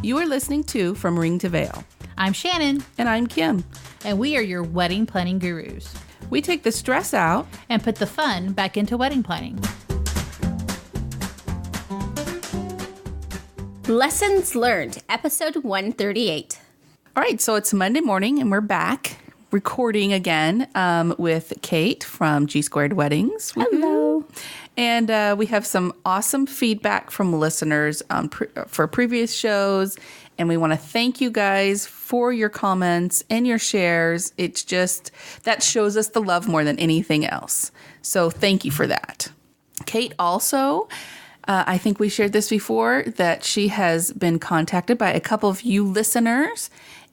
You are listening to From Ring to Veil. I'm Shannon. And I'm Kim. And we are your wedding planning gurus. We take the stress out and put the fun back into wedding planning. Lessons learned, episode 138. All right, so it's Monday morning and we're back recording again with Kate from G Squared Weddings. Hello. And we have some awesome feedback from listeners for previous shows. And we want to thank you guys for your comments and your shares. It's just, that shows us the love more than anything else. So thank you for that. Kate also, I think we shared this before, that she has been contacted by a couple of you listeners.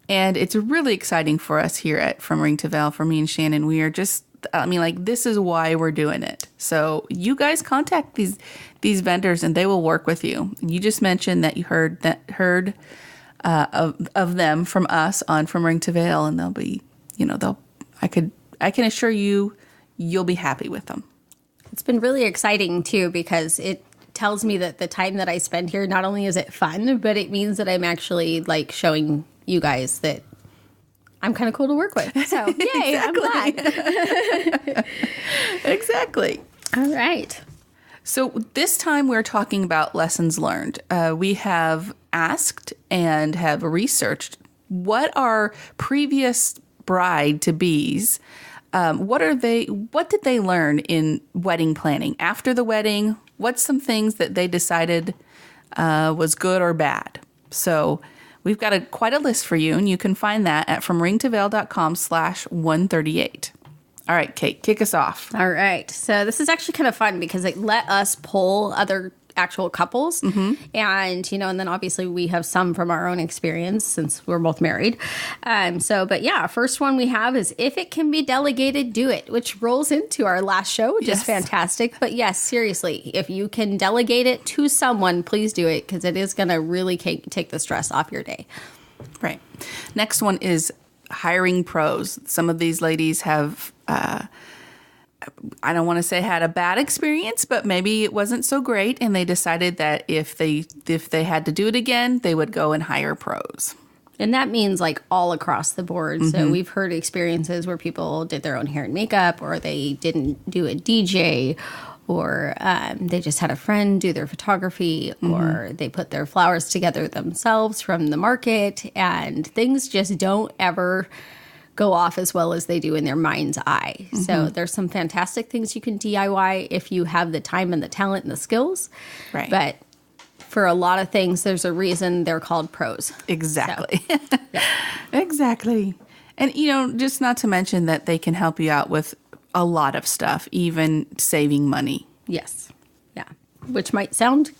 And it's really exciting for us here at From Ring to Veil, for me and Shannon. We are just, this is why we're doing it. So you guys contact these vendors and they will work with you. You just mentioned that you heard of them from us on From Ring to Veil, and they'll be, I can assure you, you'll be happy with them. It's been really exciting too, because it tells me that the time that I spend here, not only is it fun, but it means that I'm actually showing you guys that I'm kind of cool to work with. So yay, I'm glad. Exactly. All right. So this time we're talking about lessons learned. We have asked and have researched what our previous bride-to-be's, what did they learn in wedding planning? After the wedding, what's some things that they decided was good or bad? So we've got quite a list for you, and you can find that at fromringtoveil.com/138. All right, Kate, kick us off. All right. So this is actually kind of fun because it let us poll other actual couples. Mm-hmm. And then obviously we have some from our own experience since we're both married. First one we have is if it can be delegated, do it, which rolls into our last show, which is fantastic. But yes, seriously, if you can delegate it to someone, please do it, because it is going to really take the stress off your day. Right. Next one is hiring pros. Some of these ladies have, I don't want to say had a bad experience, but maybe it wasn't so great, and they decided that if they had to do it again, they would go and hire pros. And that means all across the board. Mm-hmm. So we've heard experiences where people did their own hair and makeup, or they didn't do a DJ, or they just had a friend do their photography, mm-hmm. or they put their flowers together themselves from the market, and things just don't ever go off as well as they do in their mind's eye. Mm-hmm. So there's some fantastic things you can DIY if you have the time and the talent and the skills. Right. But for a lot of things, there's a reason they're called pros. Exactly. So, yeah. Exactly. And, just not to mention that they can help you out with a lot of stuff, even saving money. Yes. Yeah. Which might sound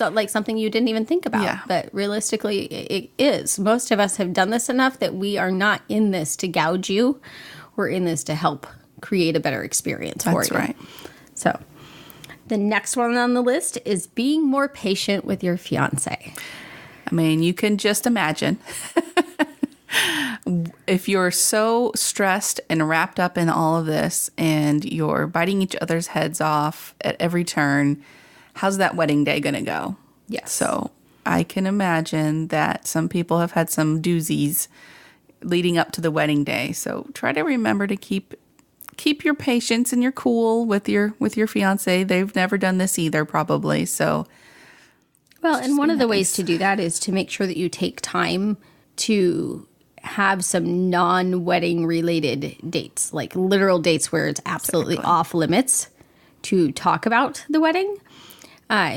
like something you didn't even think about. Yeah. But realistically, it is. Most of us have done this enough that we are not in this to gouge you. We're in this to help create a better experience for you. That's right. So the next one on the list is being more patient with your fiancé. You can just imagine. If you're so stressed and wrapped up in all of this and you're biting each other's heads off at every turn, how's that wedding day going to go? Yes. So I can imagine that some people have had some doozies leading up to the wedding day. So try to remember to keep your patience and your cool with your fiancé. They've never done this either, probably. So, well, and one of the ways to do that is to make sure that you take time to have some non-wedding related dates, like literal dates where it's absolutely off limits to talk about the wedding.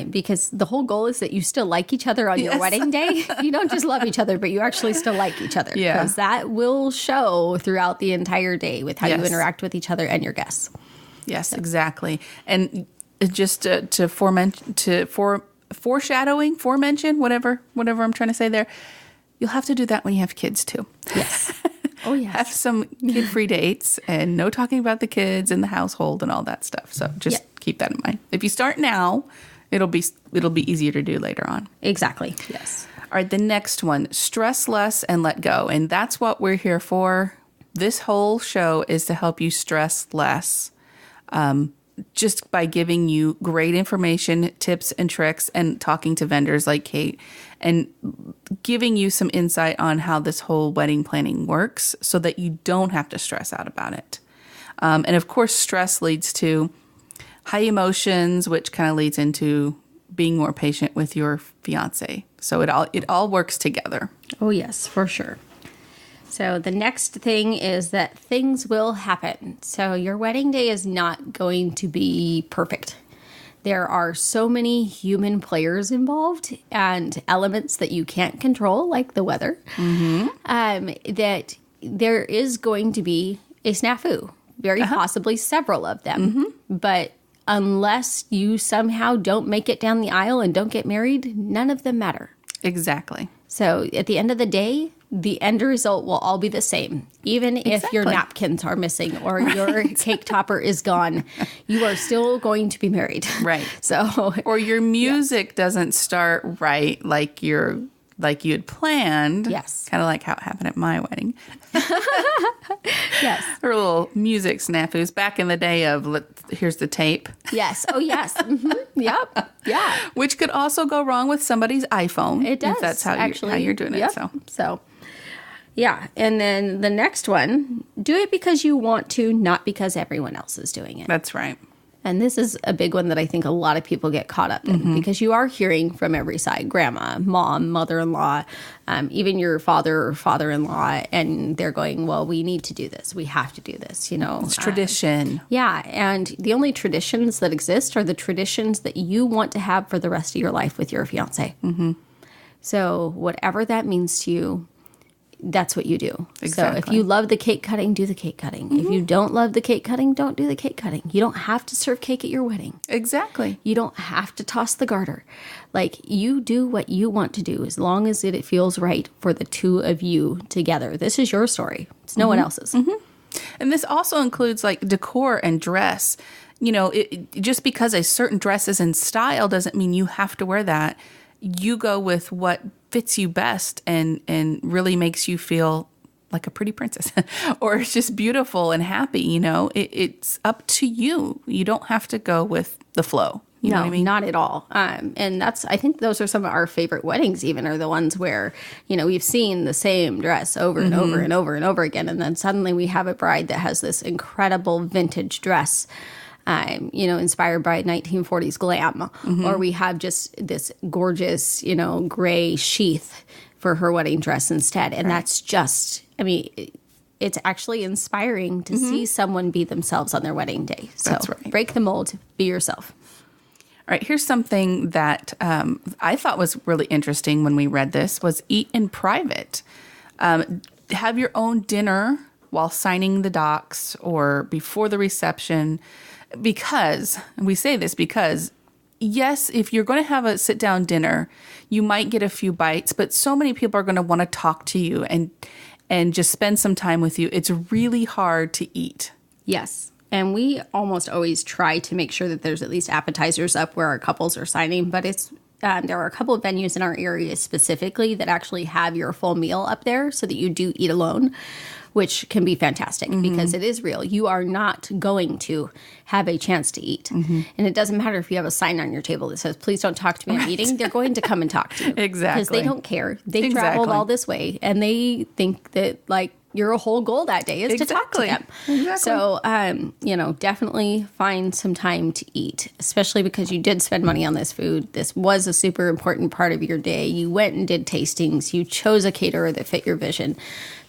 Because the whole goal is that you still like each other on your wedding day. You don't just love each other, but you actually still like each other. Yeah. Because that will show throughout the entire day with how you interact with each other and your guests. Yes, so. Exactly. And just to foremention, whatever I'm trying to say there, you'll have to do that when you have kids too. Yes. Oh, yes. Have some kid-free dates and no talking about the kids and the household and all that stuff. So just keep that in mind. If you start now, it'll be easier to do later on. Exactly. Yes. All right, the next one, stress less and let go. And that's what we're here for. This whole show is to help you stress less. just by giving you great information, tips and tricks, and talking to vendors like Kate and giving you some insight on how this whole wedding planning works so that you don't have to stress out about it. And of course, stress leads to high emotions, which kind of leads into being more patient with your fiancé. So it all works together. Oh, yes, for sure. So the next thing is that things will happen. So your wedding day is not going to be perfect. There are so many human players involved and elements that you can't control, like the weather, that there is going to be a snafu, very possibly several of them. But unless you somehow don't make it down the aisle and don't get married, none of them matter. Exactly. So at the end of the day, the end result will all be the same. Even if your napkins are missing or your cake topper is gone, you are still going to be married. Right. So, or your music doesn't start right like you had planned. Yes. Kind of like how it happened at my wedding. Yes. Or little music snafus back in the day of here's the tape. Yes. Oh, yes. Yep. Yeah. Which could also go wrong with somebody's iPhone. It does. If that's how you're doing it. So, yeah. And then the next one, do it because you want to, not because everyone else is doing it. That's right. And this is a big one that I think a lot of people get caught up in because you are hearing from every side, grandma, mom, mother-in-law, even your father or father-in-law, and they're going, well, we need to do this. We have to do this, It's tradition. Yeah, and the only traditions that exist are the traditions that you want to have for the rest of your life with your fiancé. So whatever that means to you, that's what you do. Exactly. So if you love the cake cutting, do the cake cutting. If you don't love the cake cutting, don't do the cake cutting. You don't have to serve cake at your wedding. Exactly. You don't have to toss the garter. Like, you do what you want to do as long as it feels right for the two of you together. This is your story. It's no one else's. And this also includes like decor and dress. Just because a certain dress is in style doesn't mean you have to wear that. You go with what fits you best and really makes you feel like a pretty princess or it's just beautiful and happy. It's up to you. You don't have to go with the flow. You know what I mean? Not at all. And I think those are some of our favorite weddings even are the ones where, we've seen the same dress over and over and over and over again. And then suddenly we have a bride that has this incredible vintage dress inspired by 1940s glam, or we have just this gorgeous, gray sheath for her wedding dress instead. And that's just, it's actually inspiring to see someone be themselves on their wedding day. So That's right. Break the mold, be yourself. All right, here's something that I thought was really interesting when we read this was eat in private. Have your own dinner while signing the docs or before the reception. Because, and we say this because, yes, if you're going to have a sit-down dinner, you might get a few bites, but so many people are going to want to talk to you and just spend some time with you. It's really hard to eat. Yes. And we almost always try to make sure that there's at least appetizers up where our couples are signing, but there are a couple of venues in our area specifically that actually have your full meal up there so that you do eat alone, which can be fantastic because it is real. You are not going to have a chance to eat. And it doesn't matter if you have a sign on your table that says, please don't talk to me, I'm eating. They're going to come and talk to you. Exactly. Because they don't care. They traveled all this way and they think that your whole goal that day is to talk to them. Exactly. So, definitely find some time to eat, especially because you did spend money on this food. This was a super important part of your day. You went and did tastings. You chose a caterer that fit your vision.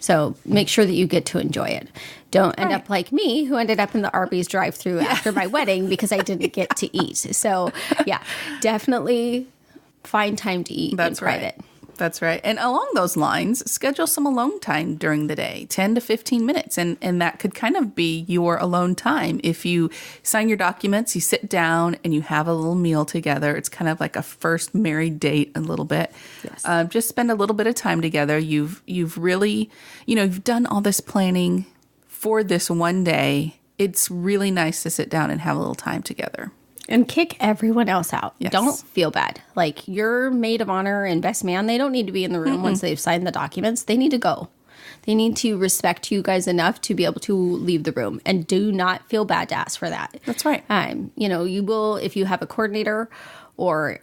So make sure that you get to enjoy it. Don't end up like me, who ended up in the Arby's drive-thru after my wedding because I didn't get to eat. So, definitely find time to eat in private. That's right. And along those lines, schedule some alone time during the day, 10 to 15 minutes. And that could kind of be your alone time. If you sign your documents, you sit down and you have a little meal together. It's kind of like a first married date a little bit. Yes. Just spend a little bit of time together. You've really, you've done all this planning for this one day. It's really nice to sit down and have a little time together. And kick everyone else out. Yes. Don't feel bad. Like your maid of honor and best man, they don't need to be in the room once they've signed the documents. They need to go. They need to respect you guys enough to be able to leave the room, and do not feel bad to ask for that. That's right. You will, if you have a coordinator or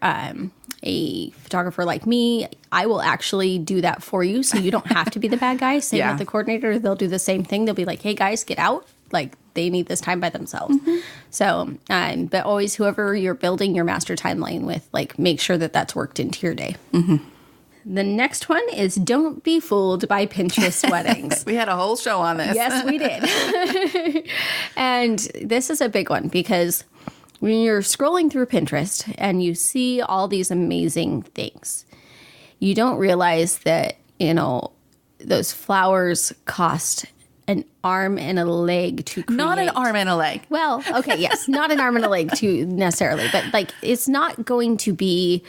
a photographer like me, I will actually do that for you, so you don't have to be the bad guy. Same with the coordinator. They'll do the same thing. They'll be like, hey guys, get out. Like, they need this time by themselves. So, but always whoever you're building your master timeline with, like, make sure that that's worked into your day. The next one is don't be fooled by Pinterest weddings. We had a whole show on this. Yes, we did. And this is a big one, because when you're scrolling through Pinterest and you see all these amazing things, you don't realize that, those flowers cost an arm and a leg to create. Not an arm and a leg. Well, okay, yes, not an arm and a leg to necessarily, but like, it's not going to be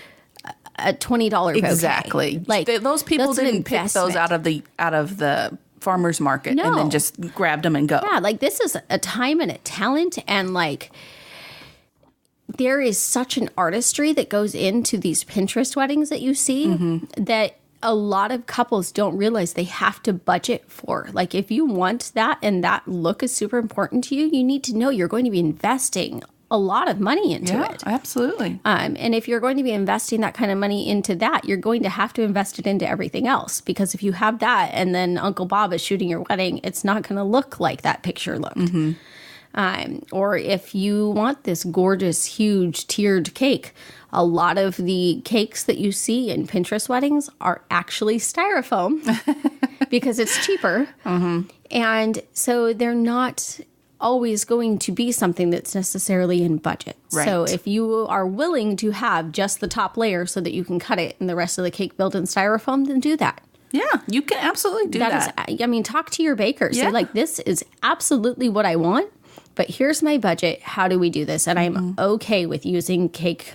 a $20 bouquet. Exactly. Like, those people didn't pick those out of the farmer's market and then just grabbed them and go. Yeah, like, this is a time and a talent, and like, there is such an artistry that goes into these Pinterest weddings that you see that a lot of couples don't realize they have to budget for. Like, if you want that and that look is super important to you, you need to know you're going to be investing a lot of money into it. Absolutely. And if you're going to be investing that kind of money into that, you're going to have to invest it into everything else. Because if you have that and then Uncle Bob is shooting your wedding, it's not going to look like that picture looked. Or if you want this gorgeous, huge tiered cake, a lot of the cakes that you see in Pinterest weddings are actually styrofoam because it's cheaper. And so they're not always going to be something that's necessarily in budget. Right. So if you are willing to have just the top layer so that you can cut it and the rest of the cake built in styrofoam, then do that. Yeah, you can absolutely do that. Talk to your baker. Say, like, this is absolutely what I want, but here's my budget. How do we do this? And I'm okay with using cake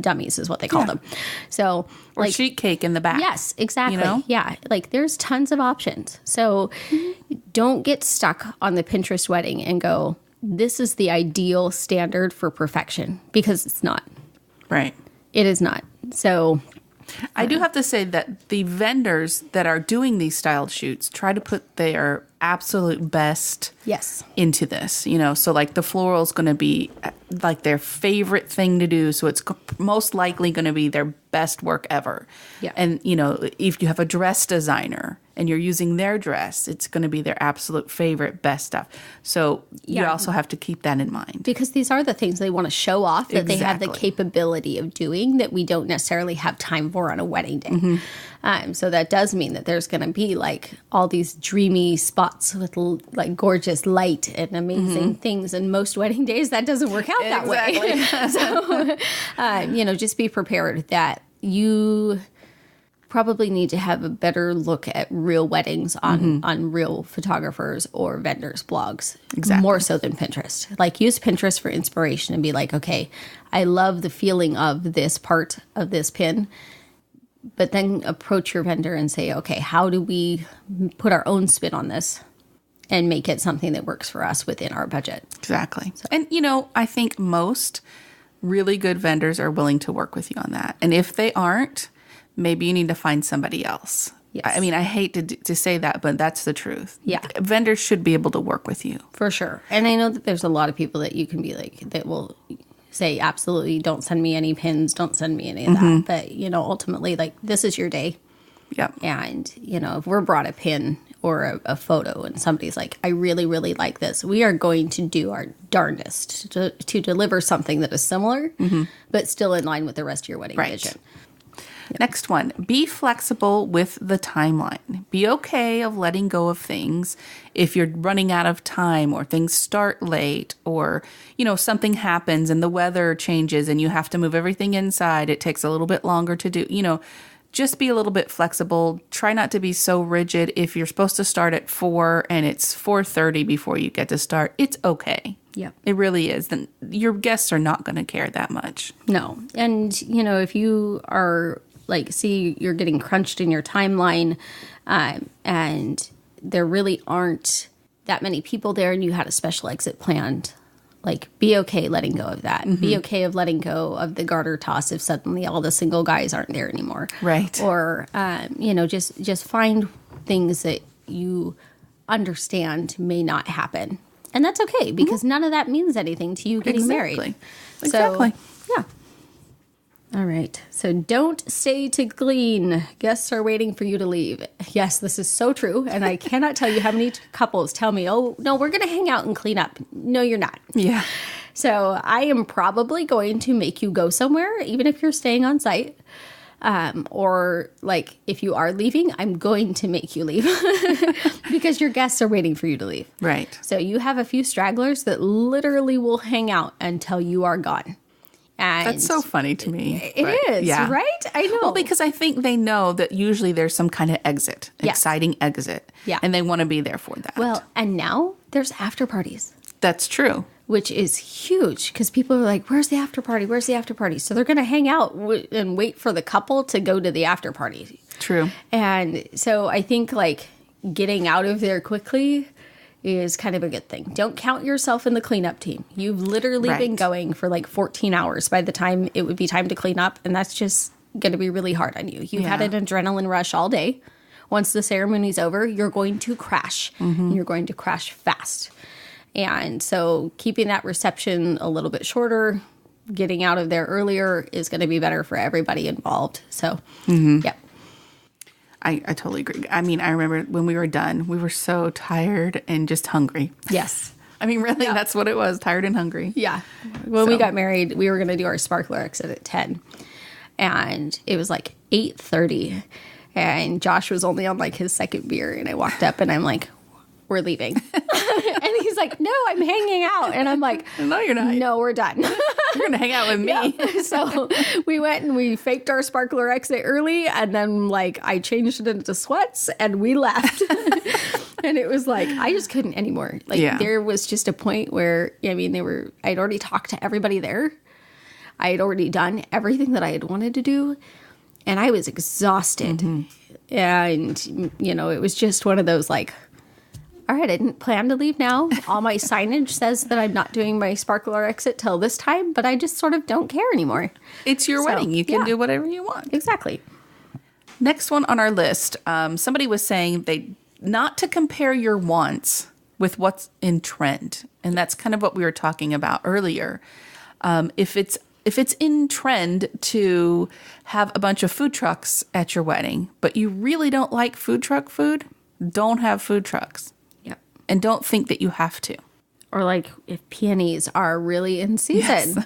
dummies is what they call them. So, or like, sheet cake in the back. Yes, exactly. Yeah, like, there's tons of options. So don't get stuck on the Pinterest wedding and go, this is the ideal standard for perfection, because it's not. Right. It is not. So I do have to say that the vendors that are doing these styled shoots try to put their absolute best into this, so like the floral is going to be like their favorite thing to do. So it's most likely going to be their best work ever. Yeah. And, if you have a dress designer and you're using their dress, it's going to be their absolute favorite, best stuff. So you also have to keep that in mind. Because these are the things they want to show off that they have the capability of doing that we don't necessarily have time for on a wedding day. So that does mean that there's going to be like all these dreamy spots with like gorgeous light and amazing things. And most wedding days, that doesn't work out that way. So, just be prepared that you probably need to have a better look at real weddings on real photographers or vendors' blogs. Exactly. More so than Pinterest. Like, use Pinterest for inspiration and be like, okay, I love the feeling of this part of this pin. But then approach your vendor and say, okay, how do we put our own spin on this and make it something that works for us within our budget? Exactly. So. And, I think most really good vendors are willing to work with you on that. And if they aren't, maybe you need to find somebody else. Yes. I mean, I hate to say that, but that's the truth. Yeah. Vendors should be able to work with you. For sure. And I know that there's a lot of people that you can be like, that will say, absolutely, don't send me any pins, don't send me any of that. But, ultimately, like, this is your day. Yep. And, if we're brought a pin or a photo and somebody's like, I really, really like this, we are going to do our darndest to deliver something that is similar, but still in line with the rest of your wedding vision. Yep. Next one, be flexible with the timeline. Be okay of letting go of things if you're running out of time or things start late or, something happens and the weather changes and you have to move everything inside. It takes a little bit longer to do, just be a little bit flexible. Try not to be so rigid. If you're supposed to start at 4 and it's 4:30 before you get to start, it's okay. Yeah. It really is. Then your guests are not going to care that much. No. And, if you are like, see, you're getting crunched in your timeline, and there really aren't that many people there and you had a special exit planned, like, be okay letting go of that. Be okay of letting go of the garter toss if suddenly all the single guys aren't there anymore. Right. Or, just find things that, you understand may not happen. And that's okay, because none of that means anything to you getting married. Exactly. So, yeah. All right. So don't stay to clean. Guests are waiting for you to leave. Yes, this is so true. And I cannot tell you how many couples tell me, oh, no, we're going to hang out and clean up. No, you're not. Yeah. So I am probably going to make you go somewhere, even if you're staying on site. Or like if you are leaving, I'm going to make you leave because your guests are waiting for you to leave. Right. So you have a few stragglers that literally will hang out until you are gone. And that's so funny to me. It is, right? I know. Well, because I think they know that usually there's some kind of exit, exciting exit. Yeah. And they want to be there for that. Well, and now there's after parties. That's true. Which is huge because people are like, where's the after party? Where's the after party? So they're going to hang out and wait for the couple to go to the after party. True. And so I think like getting out of there quickly is kind of a good thing. Don't count yourself in the cleanup team. You've literally been going for like 14 hours by the time it would be time to clean up. And that's just going to be really hard on you. You've had an adrenaline rush all day. Once the ceremony's over, you're going to crash. And you're going to crash fast. And so keeping that reception a little bit shorter, getting out of there earlier is going to be better for everybody involved. So, yep. I totally agree. I mean, I remember when we were done, we were so tired and just hungry. Yes. I mean, really, that's what it was, tired and hungry. Yeah. When we got married, we were going to do our sparkler exit at 10. And it was like 8:30. And Josh was only on like his second beer. And I walked up and I'm like, we're leaving. And he's like, no, I'm hanging out. And I'm like, no, you're not. No, we're done. You're going to hang out with me. Yeah. So we went and we faked our sparkler exit early. And then like I changed it into sweats and we left. And it was like, I just couldn't anymore. Like there was just a point where, I mean, I'd already talked to everybody there. I had already done everything that I had wanted to do. And I was exhausted. And, you know, it was just one of those like, all right, I didn't plan to leave now. All my signage says that I'm not doing my sparkler exit till this time, but I just sort of don't care anymore. It's your wedding. You can do whatever you want. Exactly. Next one on our list, somebody was saying not to compare your wants with what's in trend. And that's kind of what we were talking about earlier. If it's in trend to have a bunch of food trucks at your wedding, but you really don't like food truck food, don't have food trucks. And don't think that you have to. Or like if peonies are really in season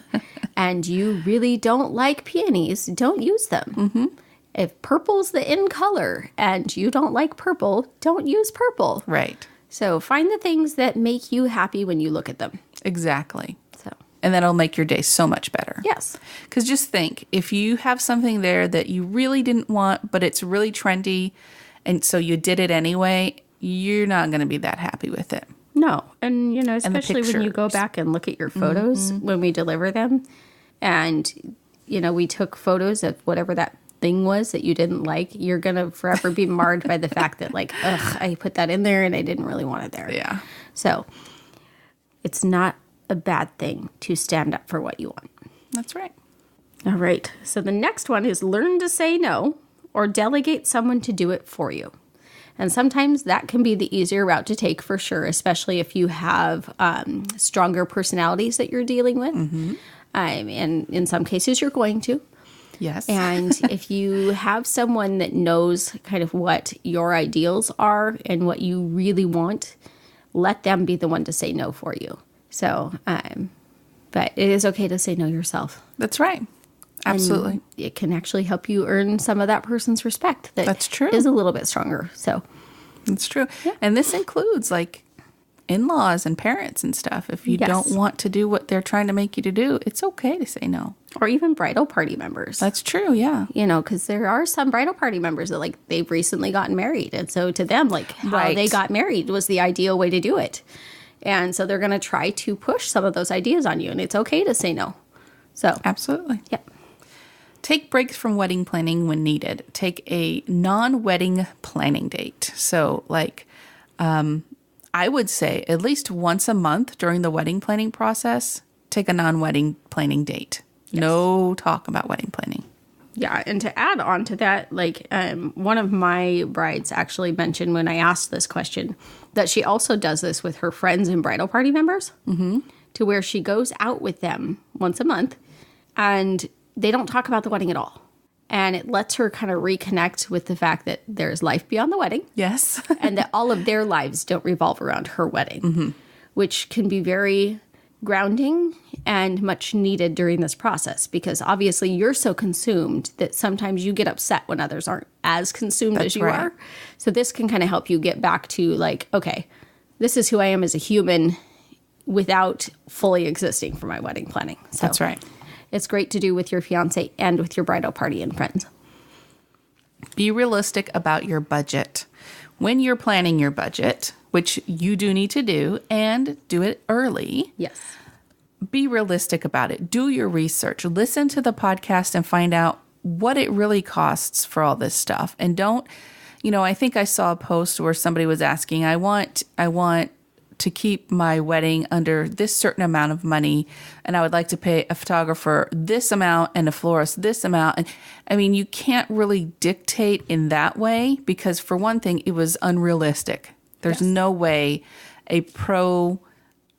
and you really don't like peonies, don't use them. If purple's the in color and you don't like purple, don't use purple. Right. So find the things that make you happy when you look at them. Exactly. So, and that'll make your day so much better. Yes. Because just think, if you have something there that you really didn't want, but it's really trendy, and so you did it anyway, you're not going to be that happy with it. No. And, you know, especially when you go back and look at your photos when we deliver them. And, you know, we took photos of whatever that thing was that you didn't like. You're going to forever be marred by the fact that, like, ugh, I put that in there and I didn't really want it there. Yeah. So it's not a bad thing to stand up for what you want. That's right. All right. So the next one is learn to say no or delegate someone to do it for you. And sometimes that can be the easier route to take for sure, especially if you have stronger personalities that you're dealing with. And in some cases, you're going to. Yes. And if you have someone that knows kind of what your ideals are and what you really want, let them be the one to say no for you. So, but it is okay to say no yourself. That's right. Absolutely. And it can actually help you earn some of that person's respect. That's true. Is a little bit stronger. So that's true. Yeah. And this includes like in-laws and parents and stuff. If you don't want to do what they're trying to make you to do, it's okay to say no. Or even bridal party members. That's true. Yeah. You know, because there are some bridal party members that like they've recently gotten married. And so to them, like how they got married was the ideal way to do it. And so they're going to try to push some of those ideas on you. And it's okay to say no. So absolutely. Yeah. Take breaks from wedding planning when needed. Take a non-wedding planning date. So like, I would say at least once a month during the wedding planning process, take a non-wedding planning date. Yes. No talk about wedding planning. Yeah, and to add on to that, like one of my brides actually mentioned when I asked this question that she also does this with her friends and bridal party members, to where she goes out with them once a month and they don't talk about the wedding at all. And it lets her kind of reconnect with the fact that there's life beyond the wedding. Yes. And that all of their lives don't revolve around her wedding, which can be very grounding and much needed during this process, because obviously you're so consumed that sometimes you get upset when others aren't as consumed as you are. So this can kind of help you get back to like, okay, this is who I am as a human without fully existing for my wedding planning. So That's right. it's great to do with your fiancé and with your bridal party and friends. Be realistic about your budget. When you're planning your budget, which you do need to do, and do it early. Yes. Be realistic about it. Do your research. Listen to the podcast and find out what it really costs for all this stuff. And don't, I think I saw a post where somebody was asking, I want to keep my wedding under this certain amount of money, and I would like to pay a photographer this amount and a florist this amount. And I mean, you can't really dictate in that way, because for one thing, it was unrealistic. There's no way a pro,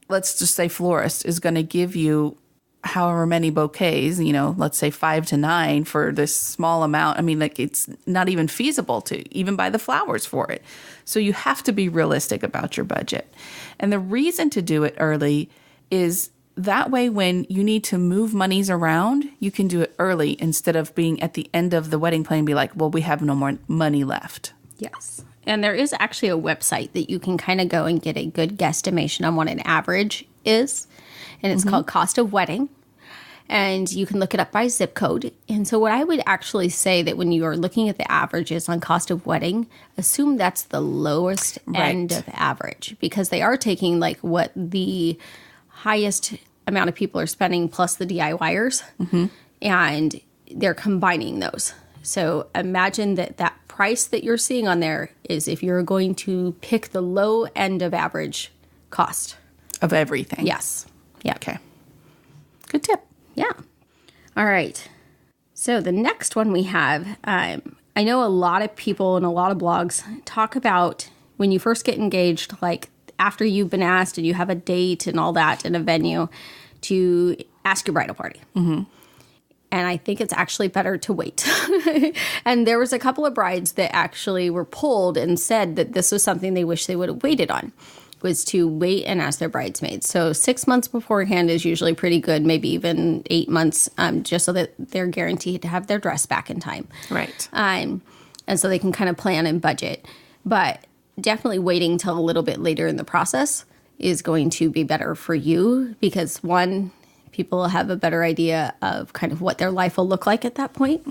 let's just say florist, is going to give you however many bouquets, let's say 5 to 9 for this small amount. I mean, like, it's not even feasible to even buy the flowers for it. So you have to be realistic about your budget. And the reason to do it early is that way when you need to move monies around, you can do it early instead of being at the end of the wedding plan and be like, well, we have no more money left. Yes. And there is actually a website that you can kind of go and get a good guesstimation on what an average is. And it's called Cost of Wedding. And you can look it up by zip code. And so what I would actually say that when you are looking at the averages on cost of wedding, assume that's the lowest end of average, because they are taking like what the highest amount of people are spending plus the DIYers, and they're combining those. So imagine that price that you're seeing on there is if you're going to pick the low end of average cost. Of everything. Yes. Yeah. Okay. Good tip. Yeah. All right. So the next one we have, I know a lot of people and a lot of blogs talk about when you first get engaged, like after you've been asked and you have a date and all that in a venue, to ask your bridal party. And I think it's actually better to wait. And there was a couple of brides that actually were pulled and said that this was something they wish they would have waited on, was to wait and ask their bridesmaids. So 6 months beforehand is usually pretty good, maybe even 8 months, just so that they're guaranteed to have their dress back in time. Right. And so they can kind of plan and budget. But definitely waiting till a little bit later in the process is going to be better for you, because one, people will have a better idea of kind of what their life will look like at that point.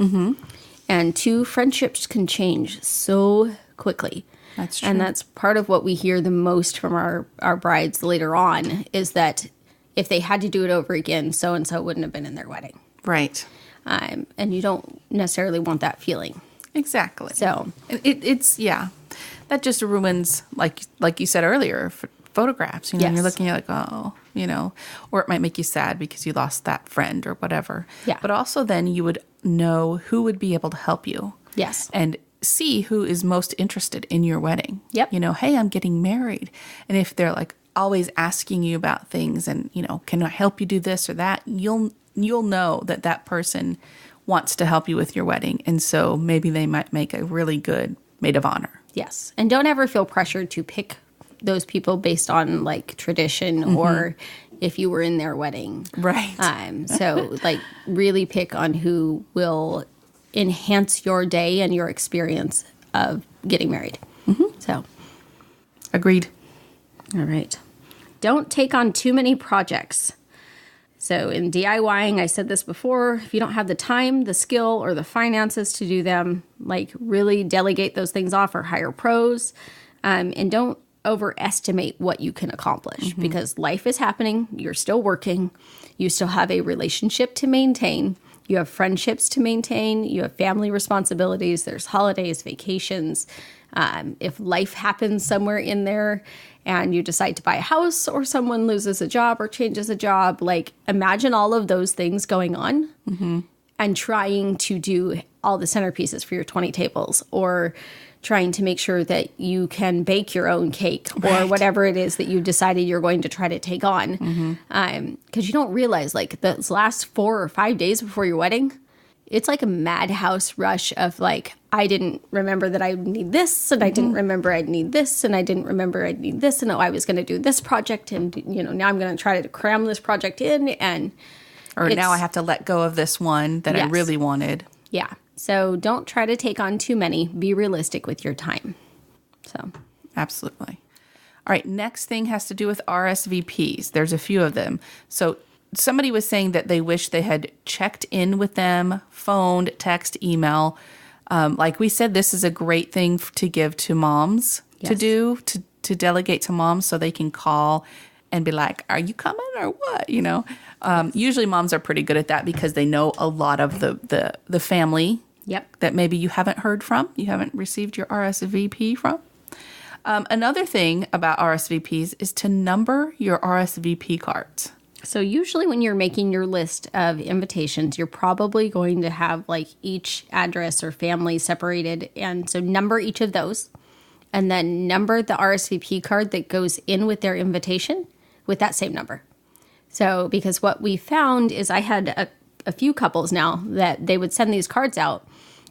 And two, friendships can change so quickly. That's true. And that's part of what we hear the most from our brides later on, is that if they had to do it over again, so-and-so wouldn't have been in their wedding. Right. And you don't necessarily want that feeling. Exactly. So it's that just ruins, like you said earlier, photographs. Yes. You're looking at or it might make you sad because you lost that friend or whatever. Yeah. But also then you would know who would be able to help you. Yes. And see who is most interested in your wedding. Yep. Hey, I'm getting married. And if they're like always asking you about things and, can I help you do this or that, you'll know that person wants to help you with your wedding. And so maybe they might make a really good maid of honor. Yes. And don't ever feel pressured to pick those people based on like tradition or if you were in their wedding. Right. So like really pick on who will enhance your day and your experience of getting married. So. Agreed. All right. Don't take on too many projects. So in DIYing, I said this before, if you don't have the time, the skill, or the finances to do them, like really delegate those things off or hire pros. And don't overestimate what you can accomplish, because life is happening. You're still working. You still have a relationship to maintain. You have friendships to maintain. You have family responsibilities. There's holidays, vacations. If life happens somewhere in there and you decide to buy a house, or someone loses a job or changes a job, like imagine all of those things going on. and trying to do all the centerpieces for your 20 tables, or trying to make sure that you can bake your own cake or whatever it is that you decided you're going to try to take on. Because you don't realize, like, those last 4 or 5 days before your wedding, it's like a madhouse rush of, like, I didn't remember that I would need this, and I didn't remember I'd need this, and I didn't remember I'd need this, and I was going to do this project, and, now I'm going to try to cram this project in, and... Or now I have to let go of this one that I really wanted. Yeah. So don't try to take on too many. Be realistic with your time. So. Absolutely. All right. Next thing has to do with RSVPs. There's a few of them. So somebody was saying that they wish they had checked in with them, phoned, text, email. Like we said, this is a great thing to give to moms to do, to delegate to moms so they can call and be like, are you coming or what? Usually moms are pretty good at that because they know a lot of the family that maybe you haven't heard from, you haven't received your RSVP from. Another thing about RSVPs is to number your RSVP cards. So usually when you're making your list of invitations, you're probably going to have like each address or family separated. And so number each of those, and then number the RSVP card that goes in with their invitation with that same number. So, because what we found is I had a few couples now that they would send these cards out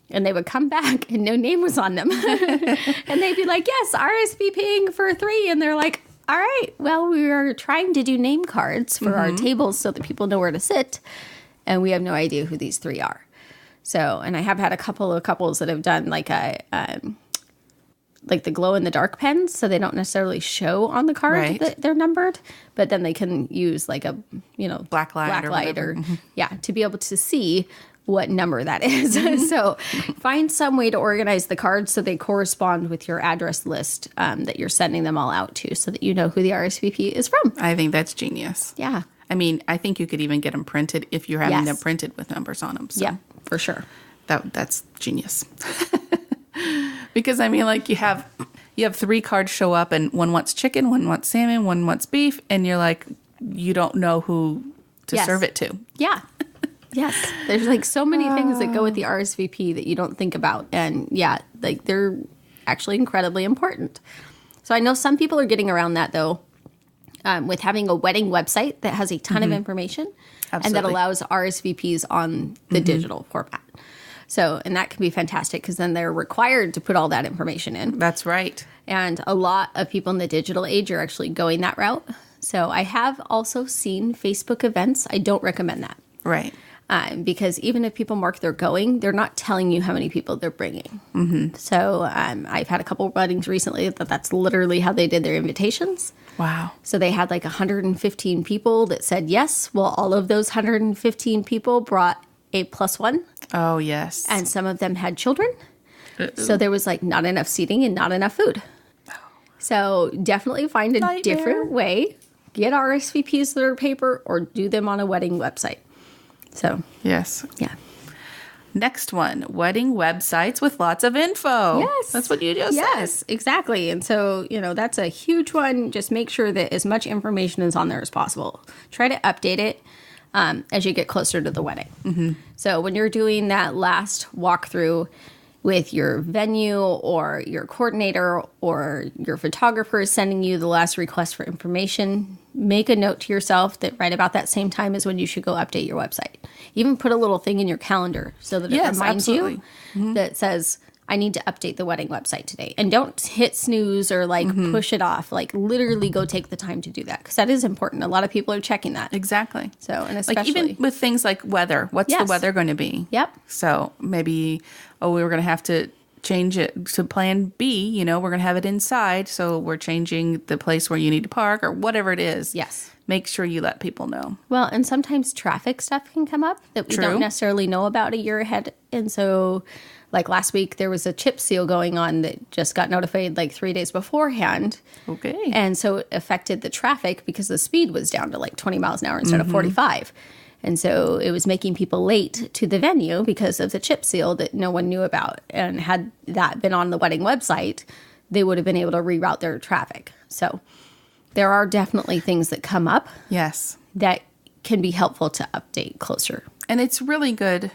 and they would come back and no name was on them. And they'd be like, yes, RSVPing for 3. And they're like, all right, well, we are trying to do name cards for our tables so that people know where to sit. And we have no idea who these 3 are. So, and I have had a couple of couples that have done like like the glow in the dark pens, so they don't necessarily show on the card that they're numbered, but then they can use like a black light or to be able to see what number that is. So find some way to organize the cards so they correspond with your address list that you're sending them all out to, so that you know who the RSVP is from. I think that's genius. Yeah. I mean, I think you could even get them printed if you're having them printed with numbers on them. So yeah, for sure. That's genius. Because I mean, like you have 3 cards show up, and one wants chicken, one wants salmon, one wants beef, and you're like, you don't know who to serve it to. Yeah. Yes. There's like so many things that go with the RSVP that you don't think about, and like they're actually incredibly important. So I know some people are getting around that though, with having a wedding website that has a ton of information and that allows RSVPs on the digital format. So, and that can be fantastic because then they're required to put all that information in. That's right. And a lot of people in the digital age are actually going that route. So I have also seen Facebook events. I don't recommend that. Right. Because even if people mark they're going, they're not telling you how many people they're bringing. So I've had a couple of weddings recently that's literally how they did their invitations. Wow. So they had like 115 people that said yes. Well, all of those 115 people brought a +1. Oh, yes. And some of them had children. So there was like not enough seating and not enough food. So definitely find a different way. Get RSVPs that are paper or do them on a wedding website. So, yes. Yeah. Next one, wedding websites with lots of info. Yes. That's what you just said. Yes, exactly. And so, that's a huge one. Just make sure that as much information is on there as possible. Try to update it as you get closer to the wedding. So when you're doing that last walkthrough with your venue or your coordinator or your photographer is sending you the last request for information, make a note to yourself that right about that same time is when you should go update your website. Even put a little thing in your calendar so that it reminds you that says, I need to update the wedding website today. And don't hit snooze or push it off. Like literally go take the time to do that because that is important. A lot of people are checking that. Exactly. So, and especially even with things like weather, what's the weather going to be? Yep. So maybe, we were going to have to change it to plan B, we're going to have it inside. So we're changing the place where you need to park or whatever it is. Yes. Make sure you let people know. Well, and sometimes traffic stuff can come up that we don't necessarily know about a year ahead. And so like last week, there was a chip seal going on that just got notified like 3 days beforehand. Okay. And so it affected the traffic because the speed was down to like 20 miles an hour instead of 45. And so it was making people late to the venue because of the chip seal that no one knew about. And had that been on the wedding website, they would have been able to reroute their traffic. So there are definitely things that come up. Yes. That can be helpful to update closer. And it's really good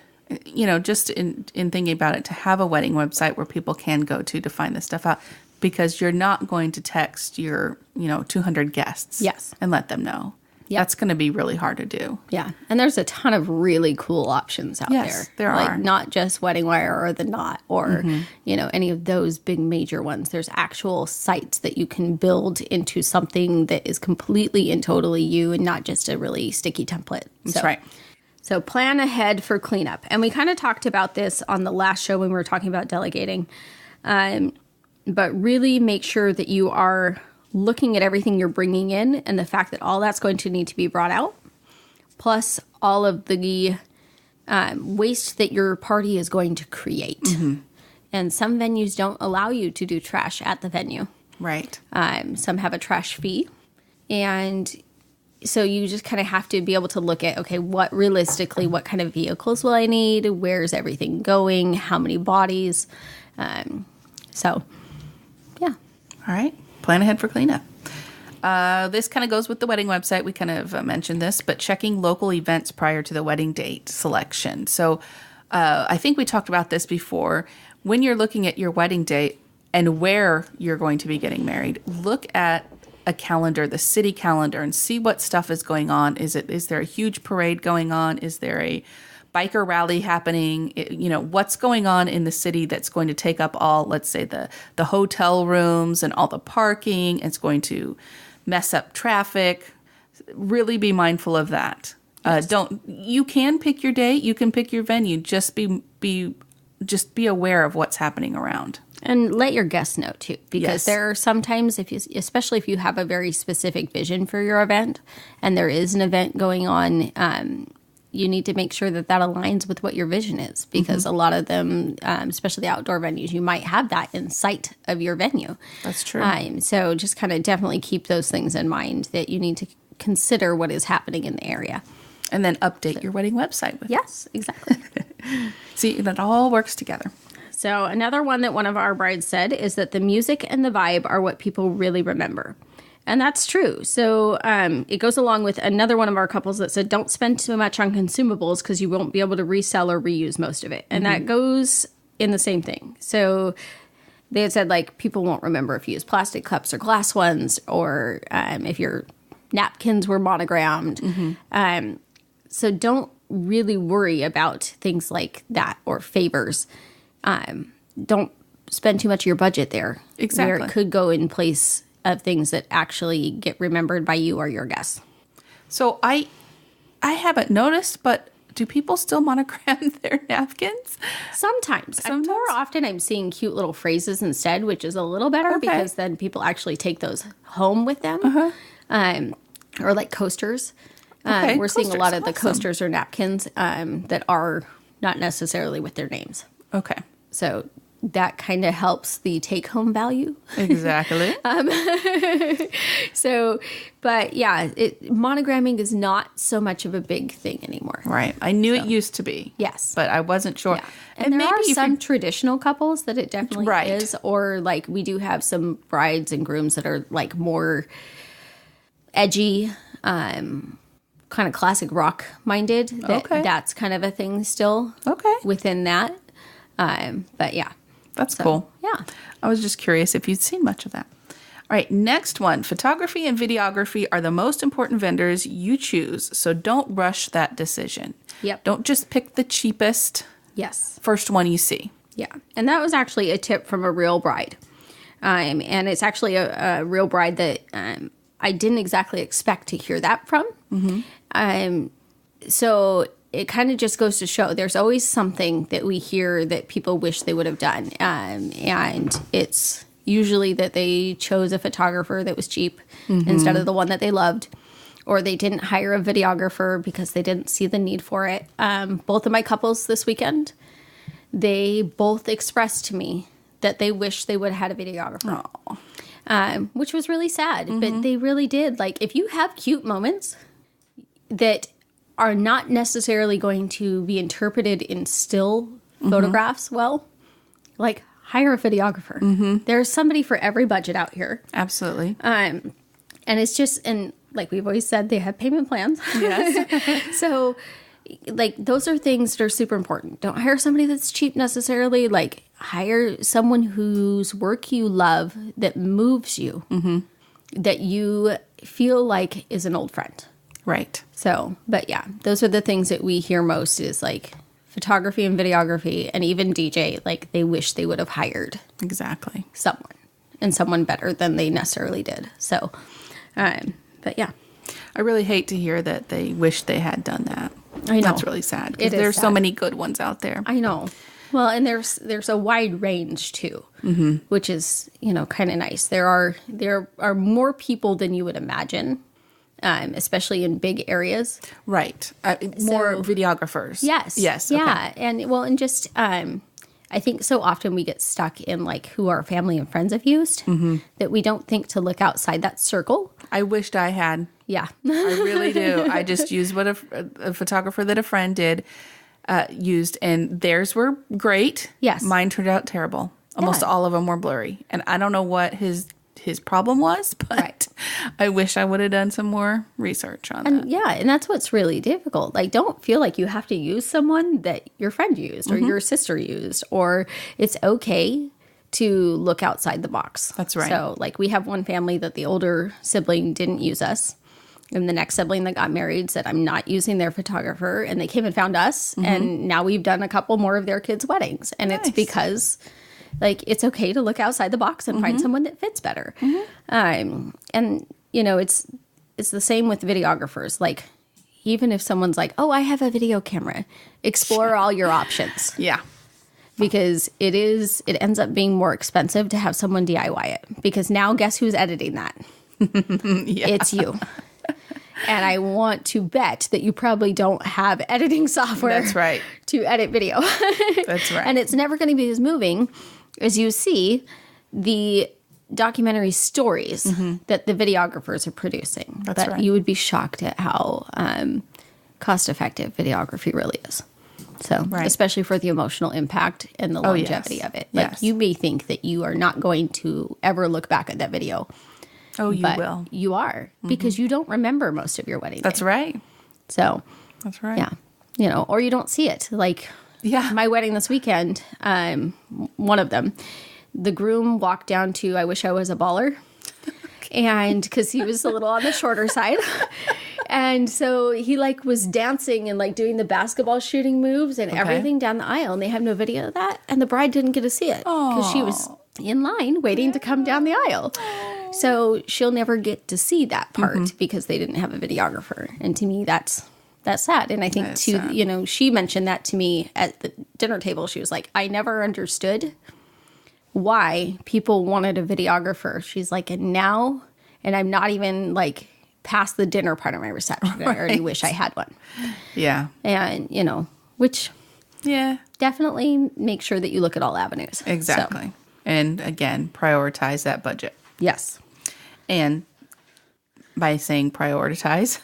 just in thinking about it, to have a wedding website where people can go to find this stuff out, because you're not going to text your, 200 guests. Yes. And let them know. Yep. That's going to be really hard to do. Yeah. And there's a ton of really cool options out Yes, there like, are. not just Wedding Wire or The Knot or, any of those big major ones. There's actual sites that you can build into something that is completely and totally you and not just a really sticky template. That's right. So plan ahead for cleanup. And we kind of talked about this on the last show when we were talking about delegating. But really make sure that you are looking at everything you're bringing in and the fact that all that's going to need to be brought out, plus all of the waste that your party is going to create. And some venues don't allow you to do trash at the venue. Right. Some have a trash fee. And so you just kind of have to be able to look at, okay, what kind of vehicles will I need? Where's everything going? How many bodies? So, yeah. All right. Plan ahead for cleanup. This kind of goes with the wedding website. We kind of mentioned this, but checking local events prior to the wedding date selection. So I think we talked about this before. When you're looking at your wedding date and where you're going to be getting married, look at a calendar, the city calendar, and see what stuff is going on. Is there a huge parade going on? Is there a biker rally happening? What's going on in the city that's going to take up all, let's say, the hotel rooms and all the parking. It's going to mess up traffic. Really be mindful of that. Yes. You can pick your date, you can pick your venue. Just be aware of what's happening around. And let your guests know too, because there are sometimes, especially if you have a very specific vision for your event, and there is an event going on, you need to make sure that aligns with what your vision is, because a lot of them, especially the outdoor venues, you might have that in sight of your venue. That's true. So just kind of definitely keep those things in mind, that you need to consider what is happening in the area. And then update your wedding website with Yes, exactly. See, it all works together. So another one that one of our brides said is that the music and the vibe are what people really remember. And that's true. So it goes along with another one of our couples that said, don't spend too much on consumables because you won't be able to resell or reuse most of it. And that goes in the same thing. So they had said, like, people won't remember if you use plastic cups or glass ones, or if your napkins were monogrammed. So don't really worry about things like that or favors. Don't spend too much of your budget there. Exactly. Where it could go in place of things that actually get remembered by you or your guests. So I haven't noticed, but do people still monogram their napkins? Sometimes. More often I'm seeing cute little phrases instead, which is a little better because then people actually take those home with them. Or like coasters. We're seeing a lot of the coasters or napkins that are not necessarily with their names. Okay. So that kind of helps the take-home value. Exactly. But yeah, monogramming is not so much of a big thing anymore. Right. I knew it used to be. Yes. But I wasn't sure. Yeah. And there are some traditional couples that it definitely is. Or like we do have some brides and grooms that are like more edgy, kind of classic rock minded. That's kind of a thing still. Within that. But yeah. That's cool. Yeah. I was just curious if you'd seen much of that. All right, next one. Photography and videography are the most important vendors you choose, so don't rush that decision. Yep. Don't just pick the cheapest first one you see. Yeah. And that was actually a tip from a real bride. And it's actually a real bride that I didn't exactly expect to hear that from. So it kind of just goes to show there's always something that we hear that people wish they would have done. And it's usually that they chose a photographer that was cheap instead of the one that they loved, or they didn't hire a videographer because they didn't see the need for it. Both of my couples this weekend, they both expressed to me that they wish they would have had a videographer, which was really sad, but they really did. Like, if you have cute moments that are not necessarily going to be interpreted in still photographs well, like, hire a videographer. There's somebody for every budget out here. Absolutely. And it's just, and like we've always said, they have payment plans. Yes. So like those are things that are super important. Don't hire somebody that's cheap necessarily. Like hire someone whose work you love, that moves you, that you feel like is an old friend. Right. So, but yeah, those are the things that we hear most is like photography and videography and even DJ. Like they wish they would have hired Exactly. someone and someone better than they necessarily did. So, but yeah. I really hate to hear that they wish they had done that. I know. That's really sad. It Because is there's so sad. many good ones out there. I know. Well, and there's a wide range too, which is, kind of nice. There are more people than you would imagine, especially in big areas. Right. More videographers. Yes. Yes. Yeah. Okay. And just I think so often we get stuck in like who our family and friends have used that we don't think to look outside that circle. I wished I had. Yeah. I really do. I just used what a photographer that a friend did used, and theirs were great. Yes. Mine turned out terrible. Almost all of them were blurry, and I don't know what his problem was, but Right. I wish I would have done some more research on that. And yeah, and that's what's really difficult. Like, don't feel like you have to use someone that your friend used or your sister used, or it's okay to look outside the box. That's right. So, like, we have one family that the older sibling didn't use us. And the next sibling that got married said, I'm not using their photographer. And they came and found us. And now we've done a couple more of their kids' weddings. And it's Nice. because, like, it's okay to look outside the box and find someone that fits better. And, it's the same with videographers. Like, even if someone's like, oh, I have a video camera, explore all your options. Yeah. Because it ends up being more expensive to have someone DIY it. Because now guess who's editing that? It's you. And I want to bet that you probably don't have editing software That's right. to edit video. That's right. And it's never going to be as moving as you see the documentary stories that the videographers are producing. That's but right. you would be shocked at how cost-effective videography really is. So, Right. especially for the emotional impact and the Oh, yes. longevity of it. Like, Yes. you may think that you are not going to ever look back at that video. Oh, you But will. you are, because you don't remember most of your wedding That's day. right. So, That's right. yeah. Or you don't see it. Like, Yeah. my wedding this weekend, one of them, the groom walked down to I Wish I Was a Baller. And because he was a little on the shorter side. And so he like was dancing and like doing the basketball shooting moves and everything down the aisle. And they have no video of that. And the bride didn't get to see it because she was in line waiting to come down the aisle. So she'll never get to see that part because they didn't have a videographer. And to me, that's sad. And I think That is too, sad. she mentioned that to me at the dinner table. She was like, I never understood why people wanted a videographer. She's like, and now, and I'm not even like past the dinner part of my reception. I already wish I had one. Yeah. And, which Yeah. definitely make sure that you look at all avenues. So, Exactly. And again, prioritize that budget. yes. And by saying prioritize,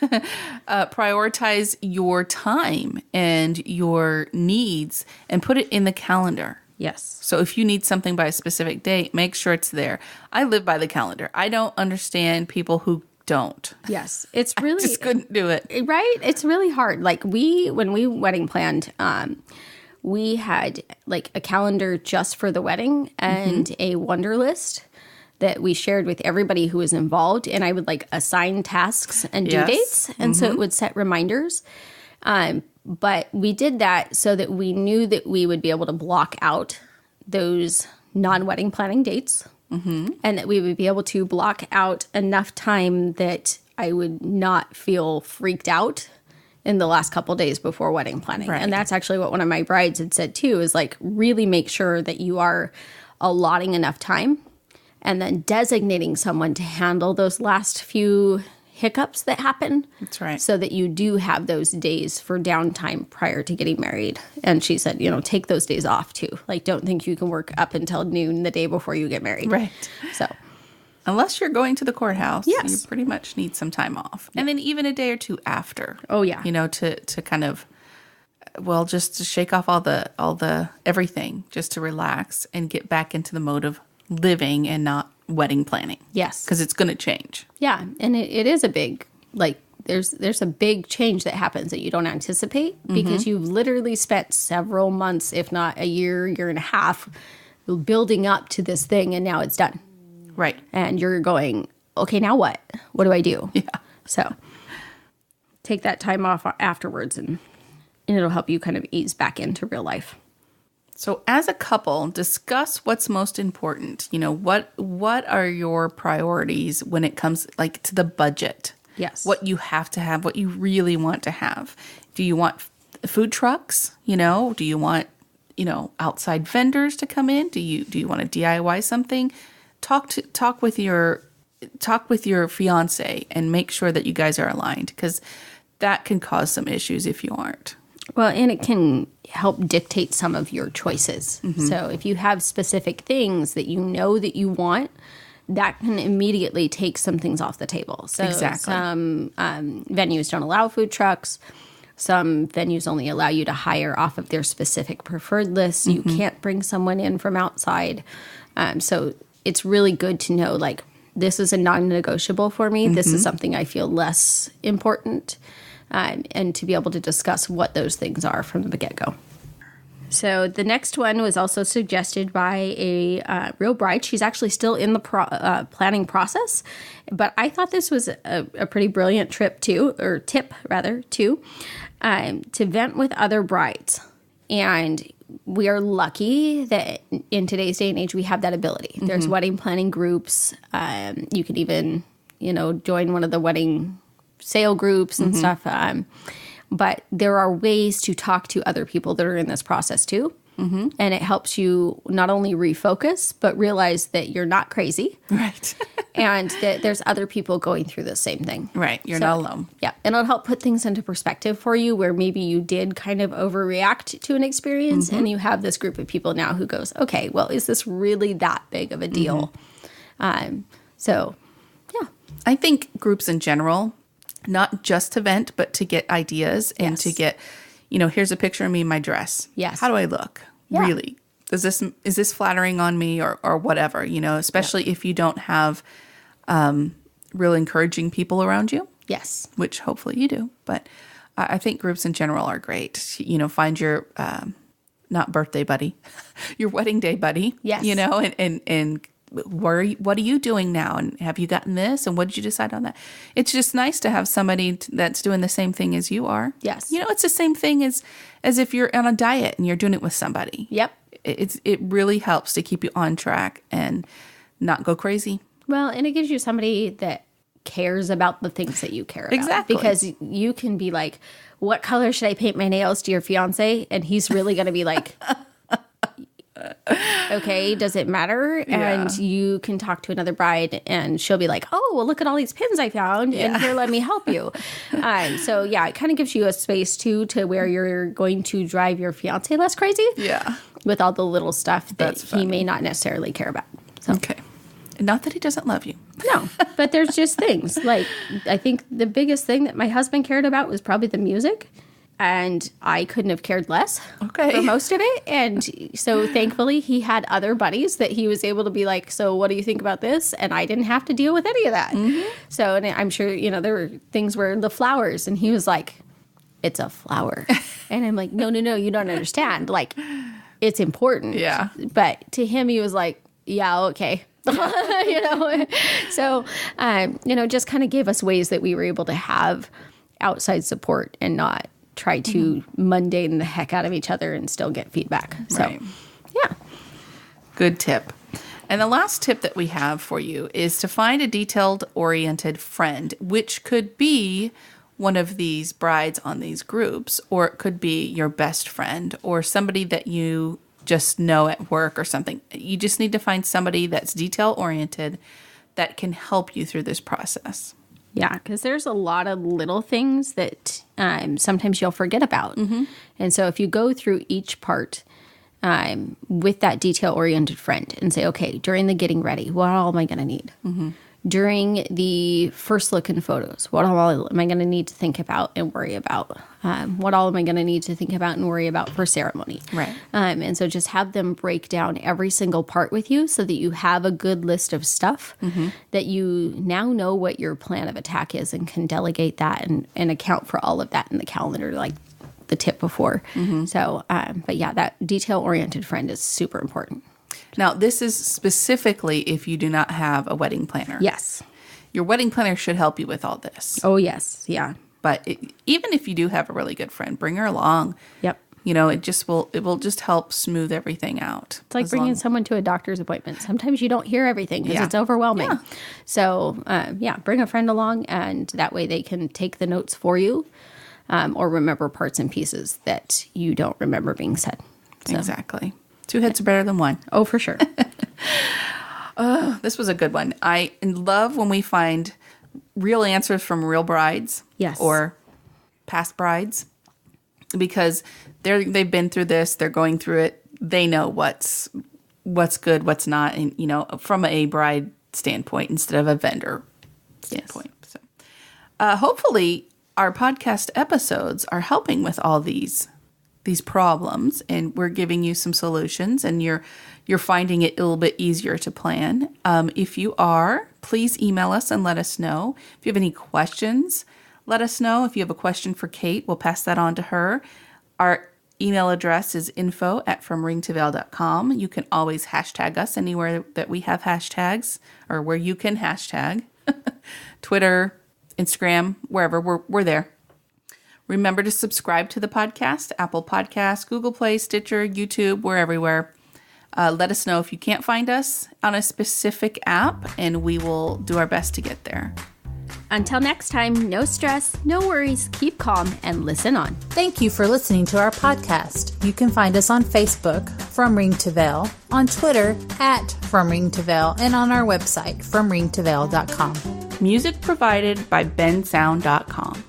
prioritize your time and your needs and put it in the calendar. Yes. So if you need something by a specific date, make sure it's there. I live by the calendar. I don't understand people who don't. Yes. It's really, Just couldn't do it. right? It's really hard. Like when we wedding planned, we had like a calendar just for the wedding and a wonder list that we shared with everybody who was involved. And I would like assign tasks and due Yes. dates. And so it would set reminders. But we did that so that we knew that we would be able to block out those non-wedding planning dates. And that we would be able to block out enough time that I would not feel freaked out in the last couple days before wedding planning. Right. And that's actually what one of my brides had said too, is like really make sure that you are allotting enough time and then designating someone to handle those last few hiccups that happen. That's right. So that you do have those days for downtime prior to getting married. And she said, take those days off too. Like, don't think you can work up until noon the day before you get married. Right. So, Unless you're going to the courthouse, Yes. you pretty much need some time off. And then even a day or two after. Oh, yeah. To kind of, just to shake off all the everything, just to relax and get back into the mode of living and not wedding planning. yes. Because it's going to change. Yeah. And it is a big, like, there's a big change that happens that you don't anticipate because you've literally spent several months, if not a year and a half, building up to this thing, and now it's done. Right. And you're going, okay, now what? What do I do? Yeah. So take that time off afterwards, and it'll help you kind of ease back into real life. So as a couple, discuss what's most important. What are your priorities when it comes like to the budget? Yes. What you have to have, what you really want to have. Do you want food trucks? Do you want, outside vendors to come in? Do you want to DIY something? Talk with your fiancé and make sure that you guys are aligned, because that can cause some issues if you aren't. Well, and it can help dictate some of your choices. So if you have specific things that you know that you want, that can immediately take some things off the table. So Exactly. some venues don't allow food trucks. Some venues only allow you to hire off of their specific preferred list. You can't bring someone in from outside. So it's really good to know, like, this is a non-negotiable for me. This is something I feel less important. And to be able to discuss what those things are from the get-go. So the next one was also suggested by a real bride. She's actually still in the planning process, but I thought this was a pretty brilliant tip too, to vent with other brides. And we are lucky that in today's day and age, we have that ability. There's wedding planning groups. You can even, join one of the wedding sale groups and stuff. But there are ways to talk to other people that are in this process too. And it helps you not only refocus, but realize that you're not crazy. Right. And that there's other people going through the same thing. Right. You're not alone. Yeah. And it'll help put things into perspective for you where maybe you did kind of overreact to an experience and you have this group of people now who goes, okay, well, is this really that big of a deal? So, yeah. I think groups in general, not just to vent, but to get ideas and to get, here's a picture of me in my dress. Yes. How do I look? Yeah. Really? Is this flattering on me or whatever, especially if you don't have real encouraging people around you. Yes. Which hopefully you do. But I think groups in general are great. Find your, not birthday buddy, your wedding day buddy. Yes. And what are you doing now? And have you gotten this? And what did you decide on that? It's just nice to have somebody that's doing the same thing as you are. Yes. It's the same thing as if you're on a diet and you're doing it with somebody. Yep. It really helps to keep you on track and not go crazy. Well, and it gives you somebody that cares about the things that you care about. Exactly. Because you can be like, what color should I paint my nails to your fiance? And he's really going to be like, okay, does it matter? Yeah. And you can talk to another bride and she'll be like, oh, well, look at all these pins I found and here, let me help you. So yeah, it kind of gives you a space too, to where you're going to drive your fiance less crazy. Yeah. With all the little stuff that That's funny. he may not necessarily care about. So. Okay. Not that he doesn't love you. No, but there's just things like, I think the biggest thing that my husband cared about was probably the music. And I couldn't have cared less for most of it. And so thankfully he had other buddies that he was able to be like, so what do you think about this? And I didn't have to deal with any of that. So, and I'm sure, there were things where the flowers, and he was like, it's a flower. And I'm like, no, you don't understand. Like, it's important. Yeah. But to him, he was like, yeah, okay. So, just kind of gave us ways that we were able to have outside support and not try to mundane the heck out of each other and still get feedback. So, Right. yeah. Good tip. And the last tip that we have for you is to find a detailed-oriented friend, which could be one of these brides on these groups, or it could be your best friend or somebody that you just know at work or something. You just need to find somebody that's detail-oriented that can help you through this process. Yeah, because there's a lot of little things that sometimes you'll forget about. And so if you go through each part with that detail-oriented friend and say, okay, during the getting ready, what all am I going to need? during the first look in photos, what all am I going to need to think about and worry about? What all am I going to need to think about and worry about for ceremony? Right. And so just have them break down every single part with you so that you have a good list of stuff that you now know what your plan of attack is and can delegate that and account for all of that in the calendar, like the tip before. So, but yeah, that detail-oriented friend is super important. Now, this is specifically if you do not have a wedding planner. Yes. Your wedding planner should help you with all this. Oh, yes. Yeah. But even if you do have a really good friend, bring her along. Yep. You know, it will just help smooth everything out. It's like bringing someone to a doctor's appointment. Sometimes you don't hear everything because it's overwhelming. Yeah. So, bring a friend along, and that way they can take the notes for you or remember parts and pieces that you don't remember being said. So. Exactly. Two heads are better than one. Oh, for sure. This was a good one. I love when we find real answers from real brides. Yes. Or past brides. Because they've been through this. They're going through it. They know what's good, what's not. And, you know, from a bride standpoint instead of a vendor standpoint. Yes. So, hopefully our podcast episodes are helping with all these problems, and we're giving you some solutions, and you're finding it a little bit easier to plan. If you are, please email us and let us know. If you have any questions, let us know. If you have a question for Kate, we'll pass that on to her. Our email address is info@fromringtoveil.com. You can always hashtag us anywhere that we have hashtags, or where you can hashtag. Twitter, Instagram, wherever, we're there. Remember to subscribe to the podcast, Apple Podcasts, Google Play, Stitcher, YouTube, we're everywhere. Let us know if you can't find us on a specific app, and we will do our best to get there. Until next time, no stress, no worries, keep calm, and listen on. Thank you for listening to our podcast. You can find us on Facebook, From Ring to Veil, on Twitter, @From Ring to Veil, and on our website, FromRingToVeil.com. Music provided by bensound.com.